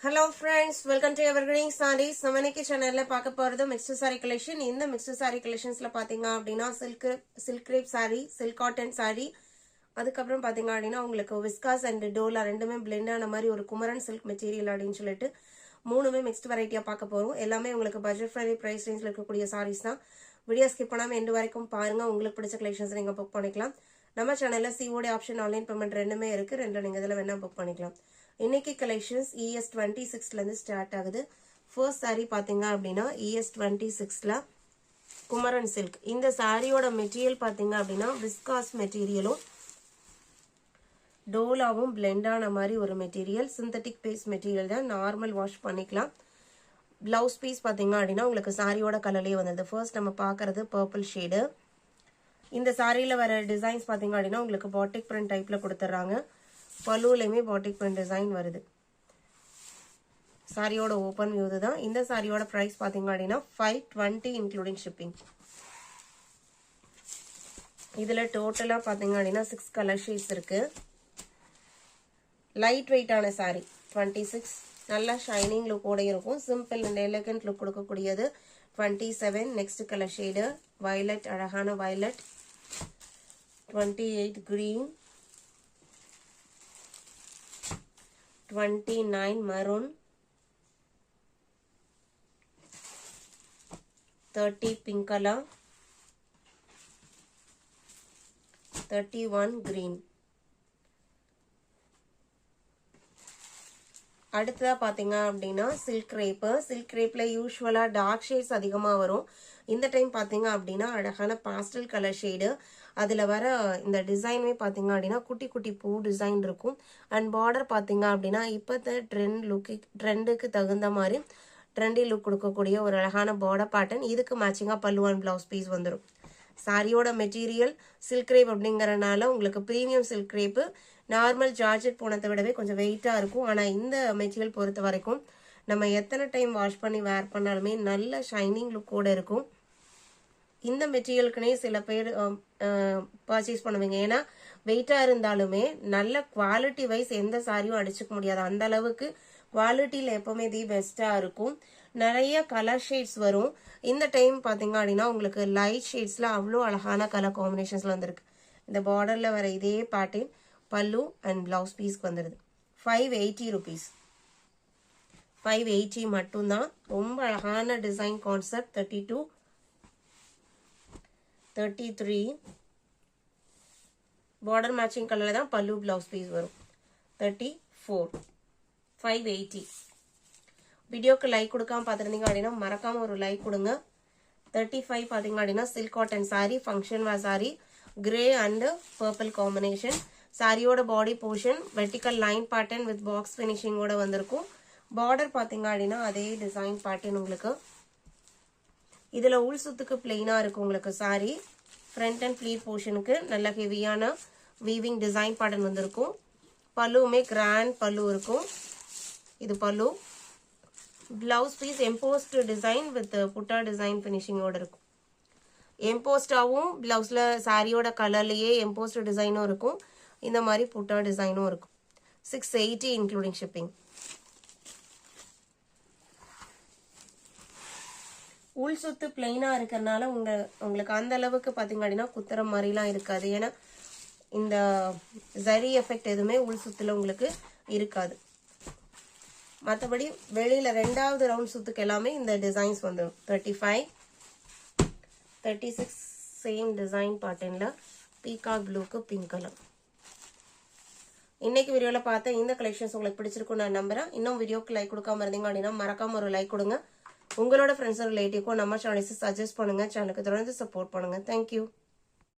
Hello friends, welcome to Evergreen Sarees. நம்ம இன்னைக்கு சேனல்ல பார்க்க போறது mixed saree collection. இந்த mixed saree collectionsல பாத்தீங்க அப்படினா silk crepe saree, silk cotton saree, அதுக்கு அப்புறம் பாத்தீங்க அப்படினா உங்களுக்கு viscose and dola ரெண்டுமே blend ஆன மாதிரி ஒரு குமரன் silk material அப்படினு சொல்லிட்டு மூணுமே mixed variety-யா பார்க்க போறோம். எல்லாமே உங்களுக்கு budget friendly price range-ல இருக்கக்கூடிய sarees தான். வீடியோ ஸ்கிப் பண்ணாம எண்ட் வரைக்கும் பாருங்க. உங்களுக்கு பிடிச்ச collections நீங்க book பண்ணிக்கலாம். நம்ம சேனல்ல COD ஆப்ஷன் ஆன்லைன் பேமெண்ட் ரெண்டுமே இருக்கு. ரெண்டும் நீங்க இதல வேணா book பண்ணிக்கலாம். இன்னைக்கு collections ES26 ல இருந்து ஸ்டார்ட் ஆகுது. ஃபர்ஸ்ட் saree பாத்தீங்க அப்படினா ES26 ல குமரன் silk. இந்த சாரியோட மெட்டீரியல் பாத்தீங்க அப்படினா viscose மெட்டீரியலும் டோலாவும் blend ஆன மாதிரி ஒரு மெட்டீரியல். சிந்தட்டிக் பேஸ் மெட்டீரியல் தான். நார்மல் வாஷ் பண்ணிக்கலாம். ப்ளவுஸ் பீஸ் பாத்தீங்க அப்படினா உங்களுக்கு சாரியோட கலர்லயே வந்தது. ஃபர்ஸ்ட் நம்ம பார்க்கிறது பர்பிள் ஷேட். இந்த சாரியில வர டிசைன்ஸ் பாத்தீங்க அப்படினா உங்களுக்கு பாட்டிக் பிரிண்ட் டைப்ல கொடுத்துறாங்க. பல்லுலயுமே பாட்டிக் பிரிண்ட் டிசைன் வருது. சாரியோட ஓபன் வியூ தான். இந்த சாரியோட பிரைஸ் பாத்தீங்க அப்படினா 520 இன்க்ளூடிங் ஷிப்பிங். இதுல டோட்டலா பாத்தீங்க அப்படினா 6 கலர் ஷேட்ஸ் இருக்கு. லைட் வெயிட் ஆன சாரி 26. நல்ல ஷைனிங் லுக் ஓட இருக்கும். சிம்பிள் அண்ட் எலிகன்ட் லுக் கொடுக்கக்கூடியது 27. நெக்ஸ்ட் கலர் ஷேடு வயலட், அழகான violet. 28 green, 29 maroon, 30 pink color, 31 green. அடுத்ததா பாத்தீங்க அப்படினா silk crepe. silk crepeல யூசுவலா டார்க் ஷேட்ஸ் அதிகமா வரும். இந்த டைம் பாத்தீங்க அப்படினா அழகான பாஸ்டல் கலர் ஷேடு. அதுல வர இந்த டிசைனுமே பாத்தீங்க அப்படினா குட்டி குட்டி பூ டிசைன் இருக்கும். அண்ட் பார்டர் பாத்தீங்க அப்படினா இப்போத்த ட்ரெண்டுக்கு தகுந்த மாதிரி ட்ரெண்டி லுக் கொடுக்கக்கூடிய ஒரு அழகான பார்டர் பேட்டர்ன். இதுக்கு மேட்சிங்கா பல்லு அண்ட் பிளவுஸ் பீஸ் வந்துடும். சாரியோட மெட்டீரியல் சில்க் கிரேப் அப்படிங்கறனால உங்களுக்கு premium silk crepe. Normal georgette போனதை விடவே கொஞ்சம் வெயிட்டா இருக்கும். ஆனா இந்த மெட்டீரியல் பொறுத்த வரைக்கும் நம்ம எத்தனை டைம் வாஷ் பண்ணி வேர் பண்ணாலுமே நல்ல ஷைனிங் லுக்கோட இருக்கும். இந்த மெட்டீரியலுக்குனே சில பேர் பர்ச்சேஸ் பண்ணுவீங்க. ஏன்னா வெயிட்டா இருந்தாலுமே நல்ல குவாலிட்டி வைஸ் எந்த சாரியும் அடிச்சுக்க முடியாது. அந்த அளவுக்கு குவாலிட்டியில எப்பவுமே தி பெஸ்டா இருக்கும். நிறைய கலர் ஷேட்ஸ் வரும். இந்த டைம் பாத்தீங்க அப்படின்னா உங்களுக்கு லைட் ஷேட்ஸ்ல அவ்வளோ அழகான கலர் காம்பினேஷன்ஸ்ல வந்திருக்கு. இந்த பார்டர்ல வர இதே பேட்டர்ன் பல்லு அண்ட் பிளவுஸ் பீஸ்க்கு வந்துடுது. 580 rupees. 580 மட்டும்தான். ரொம்ப அழகான டிசைன் கான்செப்ட். 32, 33 பார்டர் மேட்சிங் கலர்ல தான் பல்லு பிளவுஸ் பீஸ் வரும். 34, 580. வீடியோக்கு லைக் கொடுக்காம பார்த்துருந்தீங்க அப்படின்னா மறக்காம ஒரு லைக் கொடுங்க. 35 பாத்தீங்க அப்படின்னா silk cotton sari, function wear sari, grey and purple combination. சாரியோட body portion vertical line pattern with box பினிஷிங்கோட வந்திருக்கும். பார்டர் பாத்தீங்க அப்படின்னா அதே டிசைன் பேட்டர்ன் உங்களுக்கு. இதுல உள் சுத்துக்கு பிளெயினா இருக்கு உங்களுக்கு சாரி. ஃப்ரண்ட் அண்ட் ஃபிளீட் போர்ஷனுக்கு நல்ல ஹெவியான வீவிங் டிசைன் பேட்டர்ன் வந்திருக்கும். பல்லுமே கிராண்ட் பல்லு இருக்கும். இது pallu. Blouse piece embossed design with butta design பினிஷிங்கோட இருக்கும். எம்போஸ்டாவும் பிளவுஸ்ல சாரியோட கலர்லயே எம்போஸ்ட் டிசைனும் இருக்கும். இந்த மாதிரி புட்டா டிசைனும் இருக்கும். 680 இன்க்ளூடிங் ஷிப்பிங். உள் சுத்து பிளெயினா இருக்கிறதுனால உங்களுக்கு அந்த அளவுக்கு பாத்தீங்க அப்படின்னா குத்துற மாதிரிலாம் இருக்காது. ஏன்னா இந்த ஜரி எஃபெக்ட் எதுவுமே உள் சுத்துல உங்களுக்கு இருக்காது. மற்றபடி வெளியில ரெண்டாவது ரவுண்ட் சுத்துக்கு எல்லாமே இந்த டிசைன்ஸ் வந்துடும். 35, 36 சேம் டிசைன் பேட்டர்ன்ல பீகாக் ப்ளூக்கு பிங்க் கலர். இன்னைக்கு வீடியோல பார்த்த இந்த கலெக்ஷன்ஸ் உங்களுக்கு பிடிச்சிருக்கும் நான் நம்புறேன். இன்னும் வீடியோக்கு லைக் கொடுக்காம இருந்தீங்க அப்படின்னா மறக்காம ஒரு லைக் கொடுங்க. உங்களோட ஃப்ரெண்ட்ஸ் ரிலேட்டிவ்க்கும் நம்ம சேனல்ஸ் சஜஸ்ட் பண்ணுங்க. சேனலுக்கு தொடர்ந்து சப்போர்ட் பண்ணுங்க. தேங்க்யூ.